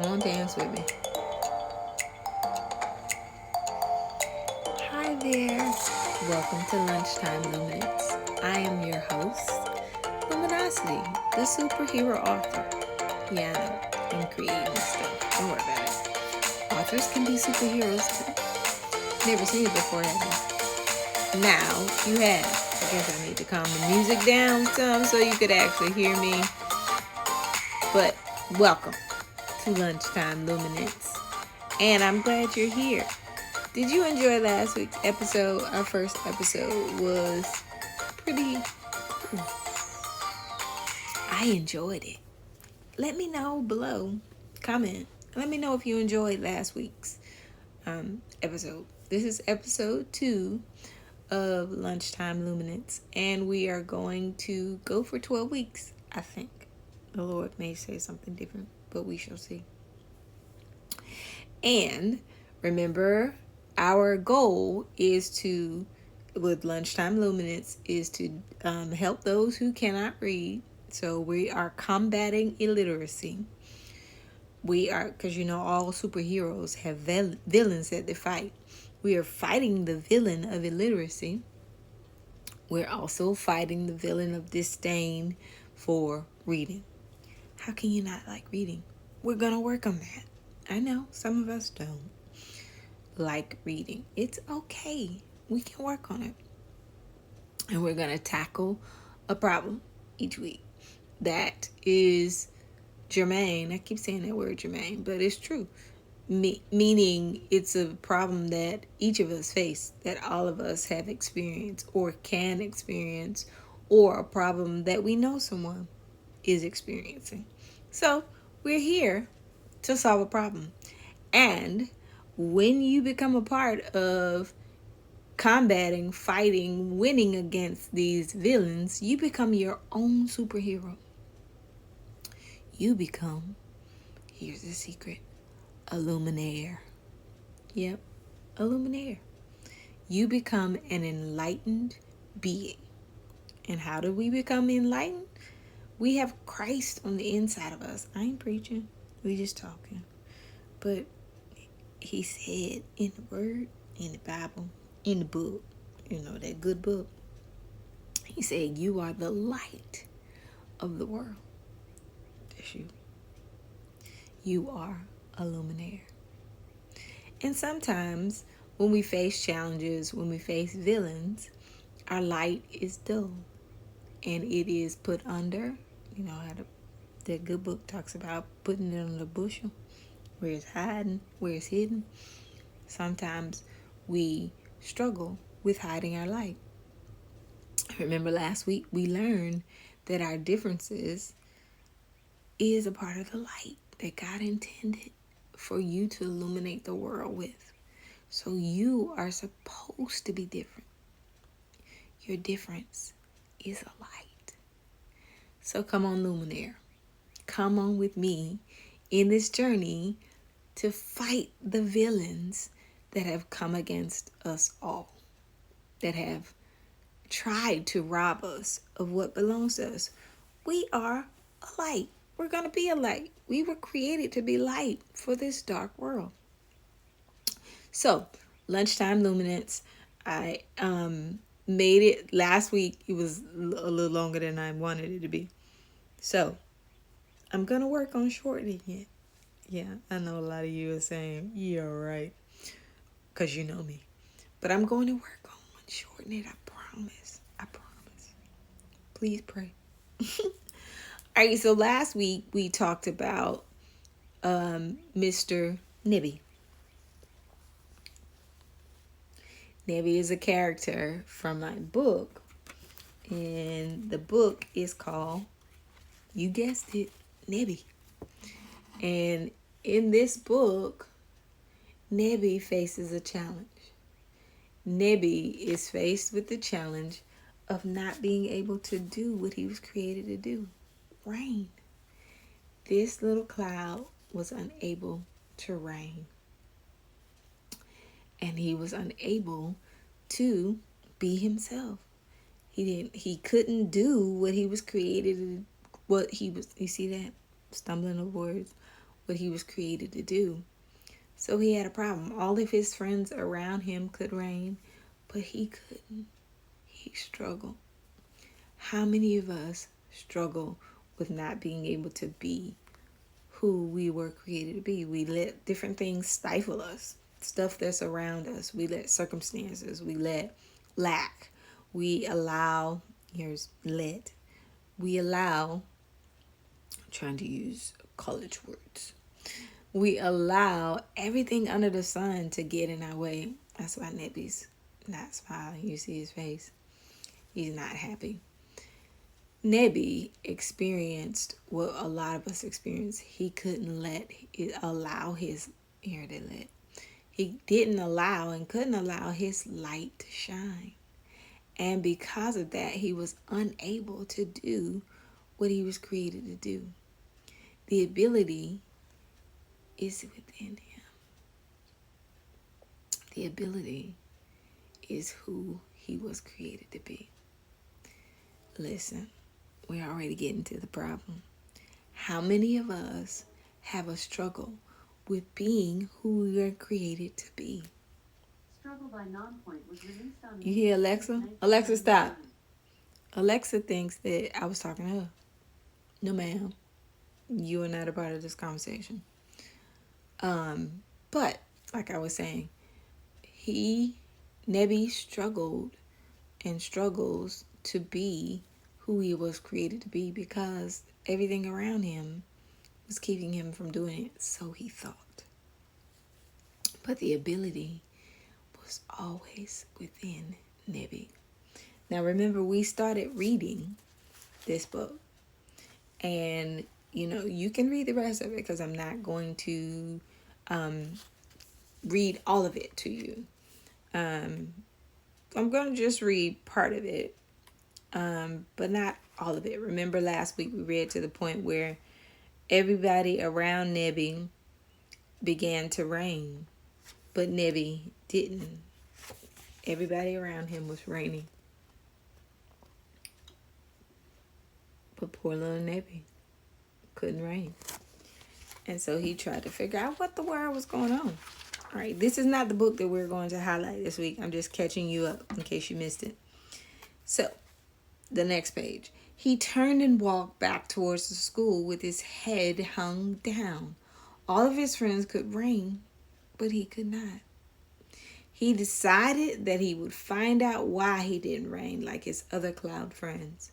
Come on, dance with me. Hi there. Welcome to Lunchtime Luminance. I am your host, Luminosity, the superhero author. Yeah, I know, I'm creating stuff. Don't worry about it. Authors can be superheroes too. Never seen it before, have you? Now you have. I guess I need to calm the music down some so you could actually hear me. But welcome to Lunchtime Luminance. And I'm glad you're here. Did you enjoy last week's episode? Our first episode was pretty cool. I enjoyed it. Let me know below. Comment. Let me know if you enjoyed last week's episode. This is episode 2 of Lunchtime Luminance. And we are going to go for 12 weeks, I think. The Lord may say something different, but we shall see. And remember, our goal is to, with Lunchtime Luminance, is to help those who cannot read. So we are combating illiteracy. We are, because all superheroes have villains that they fight. We are fighting the villain of illiteracy. We're also fighting the villain of disdain for reading. How can you not like reading? We're going to work on that. I know some of us don't like reading. It's okay. We can work on it. And we're going to tackle a problem each week that is germane. I keep saying that word germane, but it's true. Meaning it's a problem that each of us face, that all of us have experienced or can experience, or a problem that we know someone is experiencing. So we're here to solve a problem. And when you become a part of combating, fighting, winning against these villains, you become your own superhero. You become, here's the secret, a luminaire. Yep, a luminaire. You become an enlightened being. And how do we become enlightened? We have Christ on the inside of us. I ain't preaching. We just talking. But he said in the word, in the Bible, in the book, that good book, he said, you are the light of the world. That's you. You are a luminaire. And sometimes when we face challenges, when we face villains, our light is dull. And it is put under, how that good book talks about putting it on the bushel, where it's hiding, where it's hidden. Sometimes we struggle with hiding our light. Remember last week we learned that our differences is a part of the light that God intended for you to illuminate the world with. So you are supposed to be different. Your difference is a light. So come on, luminaire. Come on with me in this journey to fight the villains that have come against us all, that have tried to rob us of what belongs to us. We are a light. We're going to be a light. We were created to be light for this dark world. So, Lunchtime Luminance, I made it last week. It was a little longer than I wanted it to be. So, I'm going to work on shortening it. Yeah, I know a lot of you are saying, yeah, right, because you know me. But I'm going to work on shortening it, I promise. I promise. Please pray. All right, so last week we talked about Mr. Nibby. Nibby is a character from my book, and the book is called, you guessed it, Nibby. And in this book, Nibby faces a challenge. Nibby is faced with the challenge of not being able to do what he was created to do. Rain. This little cloud was unable to rain. And he was unable to be himself. He couldn't do what he was created to, you see that? Stumbling of words. what he was created to do. So he had a problem. All of his friends around him could reign, but he couldn't. He struggled. How many of us struggle with not being able to be who we were created to be? We let different things stifle us, stuff that's around us. We let circumstances, we let lack, we allow, we allow, I'm trying to use college words. We allow everything under the sun to get in our way. That's why Nebby's not smiling. You see his face. He's not happy. Nebby experienced what a lot of us experience. He couldn't let it allow his he didn't allow and couldn't allow his light to shine. And because of that, he was unable to do what he was created to do. The ability is within him. The ability is who he was created to be. Listen, we're already getting to the problem. How many of us have a struggle with being who we were created to be? Struggle by Nonpoint was released on You hear Alexa? Alexa, stop. Alexa thinks that I was talking to her. No, ma'am. You are not a part of this conversation. But like I was saying, Nebby struggled and struggles to be who he was created to be because everything around him was keeping him from doing it, so he thought. But the ability was always within Nebby. Now remember, we started reading this book, and you can read the rest of it because I'm not going to read all of it to you. I'm going to just read part of it, but not all of it. Remember last week we read to the point where everybody around Nebby began to reign, but Nebby didn't. Everybody around him was reigning, but poor little Nebby couldn't reign. And so he tried to figure out what the world was going on. All right, this is not the book that we're going to highlight this week. I'm just catching you up in case you missed it. So, the next page. He turned and walked back towards the school with his head hung down. All of his friends could reign, but he could not. He decided that he would find out why he didn't reign like his other cloud friends.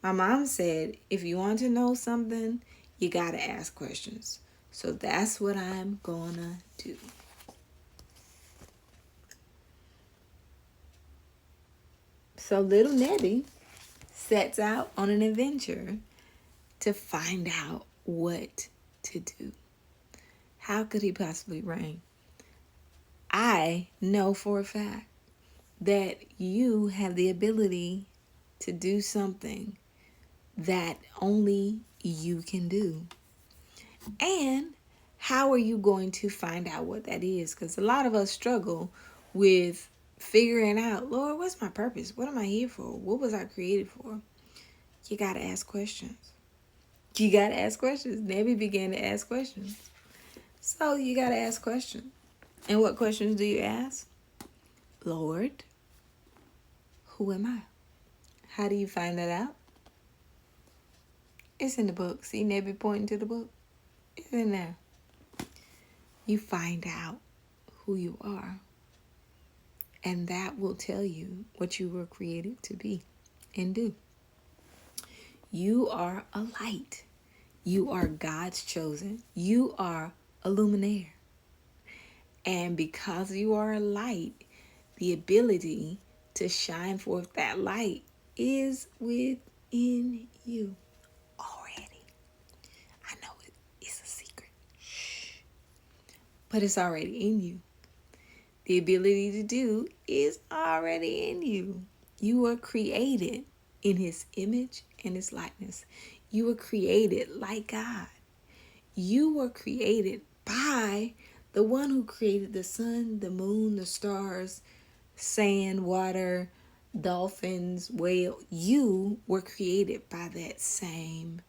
My mom said, if you want to know something, you got to ask questions. So that's what I'm gonna do. So little Nebby sets out on an adventure to find out what to do. How could he possibly reign? I know for a fact that you have the ability to do something that only you can do. And how are you going to find out what that is? Because a lot of us struggle with figuring out, Lord, what's my purpose? What am I here for? What was I created for? You got to ask questions. You got to ask questions. Nebby began to ask questions. So you got to ask questions. And what questions do you ask? Lord, who am I? How do you find that out? It's in the book. See Nebby pointing to the book? It's in there. You find out who you are. And that will tell you what you were created to be and do. You are a light. You are God's chosen. You are a luminaire. And because you are a light, the ability to shine forth that light is within you already. I know it's a secret. Shh. But it's already in you. The ability to do is already in you. You were created in his image and his likeness. You were created like God. You were created by the one who created the sun, the moon, the stars, sand, water, dolphins, whale. You were created by that same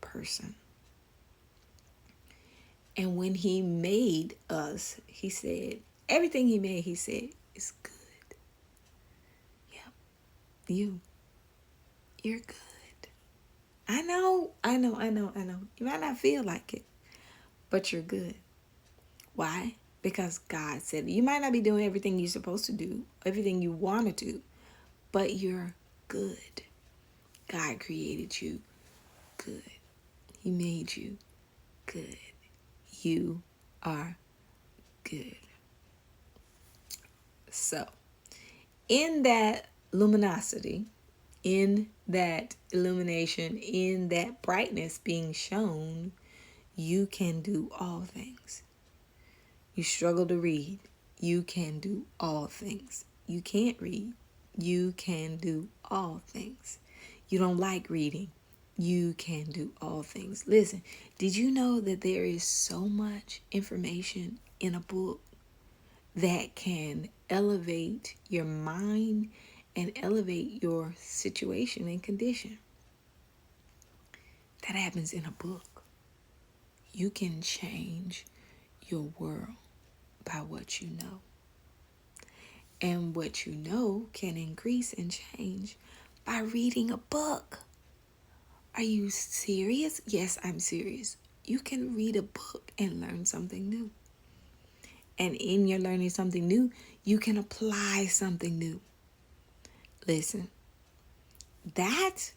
person. And when he made us, he said, everything he made, he said, is good. Yep. You're good. I know. You might not feel like it, but you're good. Why? Because God said it. You might not be doing everything you're supposed to do, everything you want to do, but you're good. God created you good. He made you good. You are good. So, in that luminosity, in that illumination, in that brightness being shown, you can do all things. You struggle to read, you can do all things. You can't read, you can do all things. You don't like reading, you can do all things. Listen, did you know that there is so much information in a book that can elevate your mind and elevate your situation and condition? That happens in a book. You can change your world by what you know. And what you know can increase and change by reading a book. Are you serious? Yes, I'm serious. You can read a book and learn something new. And in your learning something new, you can apply something new. Listen, that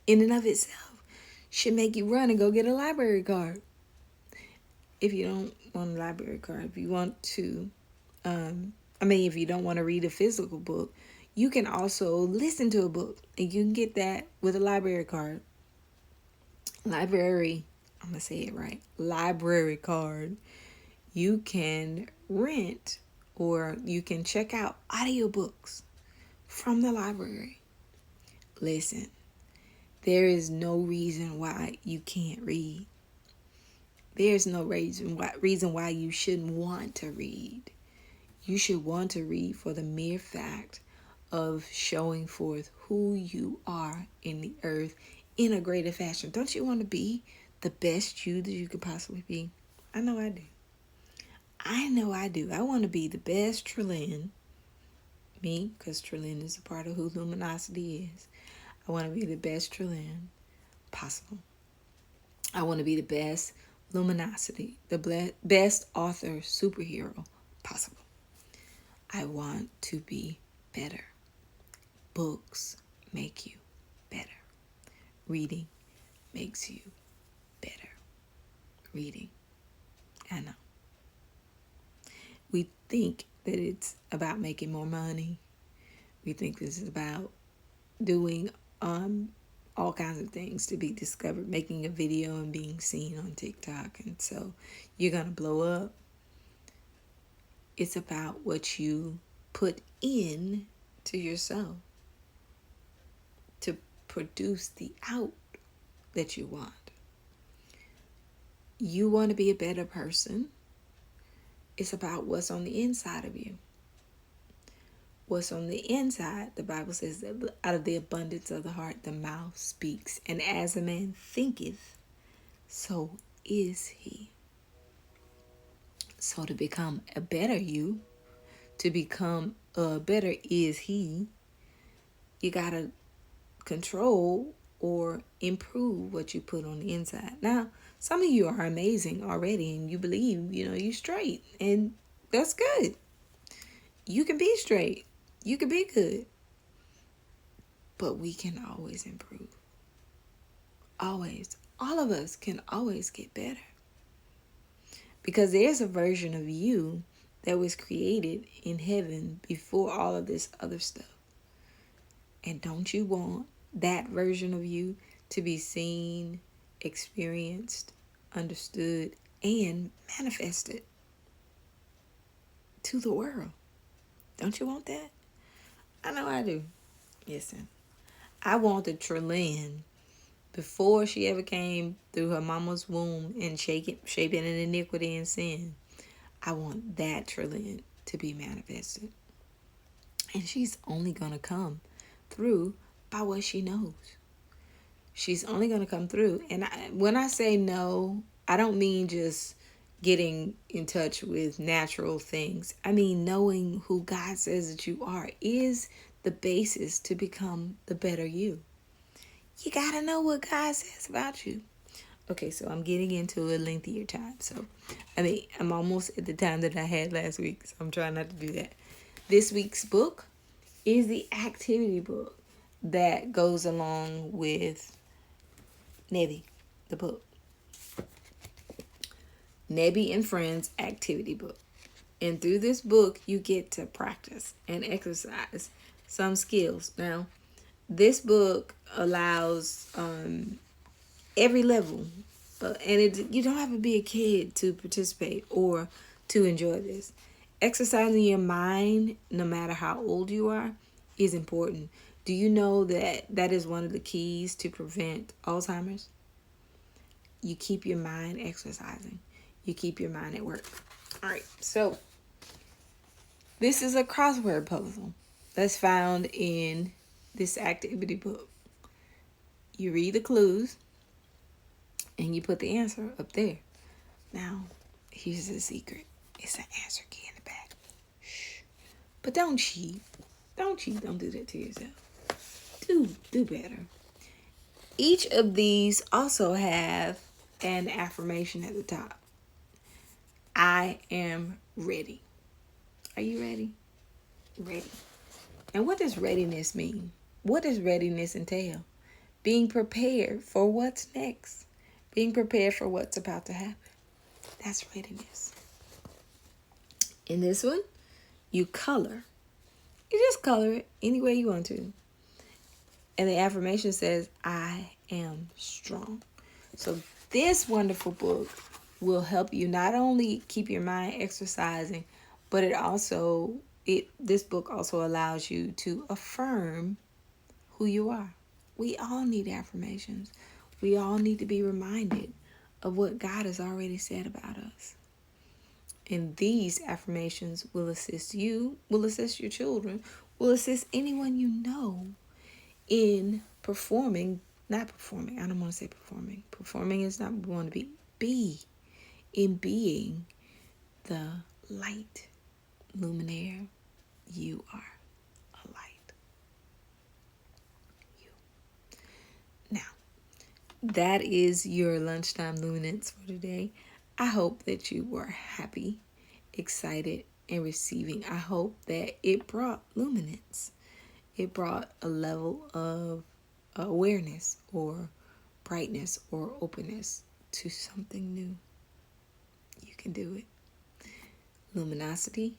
in and of itself should make you run and go get a library card. If you don't want a library card, if you want to, if you don't want to read a physical book, you can also listen to a book, and you can get that with a library card. Library, I'm going to say it right, library card. You can rent or you can check out audiobooks from the library. Listen, there is no reason why you can't read. There's no reason why you shouldn't want to read. You should want to read for the mere fact of showing forth who you are in the earth in a greater fashion. Don't you want to be the best you that you could possibly be? I know I do. I want to be the best Trillin. Me, because Trillin is a part of who Luminosity is. I want to be the best Trillin possible. I want to be the best Luminosity, the best author superhero possible. I want to be better. Books make you better. Reading makes you better. Reading. I know. We think that it's about making more money. We think this is about doing all kinds of things to be discovered, making a video and being seen on TikTok, and so you're going to blow up. It's about what you put in to yourself to produce the out that you want. You want to be a better person. It's about what's on the inside of you. What's on the inside, the Bible says that out of the abundance of the heart, the mouth speaks. And as a man thinketh, so is he. So to become a better you, to become a better is he, you got to control or improve what you put on the inside. Now, some of you are amazing already and you believe, you're straight. And that's good. You can be straight. You can be good. But we can always improve. Always. All of us can always get better. Because there's a version of you that was created in heaven before all of this other stuff. And don't you want that version of you to be seen, experienced, understood, and manifested to the world? Don't you want that? I know I do. Listen, I wanted Trillin before she ever came through her mama's womb and shaping in iniquity and sin. I want that Trillin to be manifested. And she's only going to come through by what she knows. She's only going to come through. And when I say no, I don't mean just getting in touch with natural things. I mean, knowing who God says that you are is the basis to become the better you. You gotta know what God says about you. Okay, so I'm getting into a lengthier time. So, I'm almost at the time that I had last week, so I'm trying not to do that. This week's book is the activity book that goes along with Nebby, the book. Nebby and Friends activity book. And through this book, you get to practice and exercise some skills. Now, this book allows every level, you don't have to be a kid to participate or to enjoy this. Exercising your mind, no matter how old you are, is important. Do you know that that is one of the keys to prevent Alzheimer's? You keep your mind exercising. You keep your mind at work. All right, so this is a crossword puzzle that's found in this activity book. You read the clues and you put the answer up there. Now, here's the secret. It's an answer key in the back. Shh. But don't cheat. Don't cheat. Don't do that to yourself. Do better. Each of these also have an affirmation at the top. I am ready. Are you ready? Ready. And what does readiness mean? What does readiness entail? Being prepared for what's next. Being prepared for what's about to happen. That's readiness. In this one, you color. You just color it any way you want to. And the affirmation says, I am strong. So this wonderful book will help you not only keep your mind exercising, but this book also allows you to affirm who you are. We all need affirmations. We all need to be reminded of what God has already said about us. And these affirmations will assist you, will assist your children, will assist anyone you know in not performing. I don't want to say performing. Performing is not what we want to be. In being the light luminaire you are. A light. You. Now, that is your Lunchtime Luminance for today. I hope that you were happy, excited, and receiving. I hope that it brought luminance. It brought a level of awareness or brightness or openness to something new. You can do it. Luminosity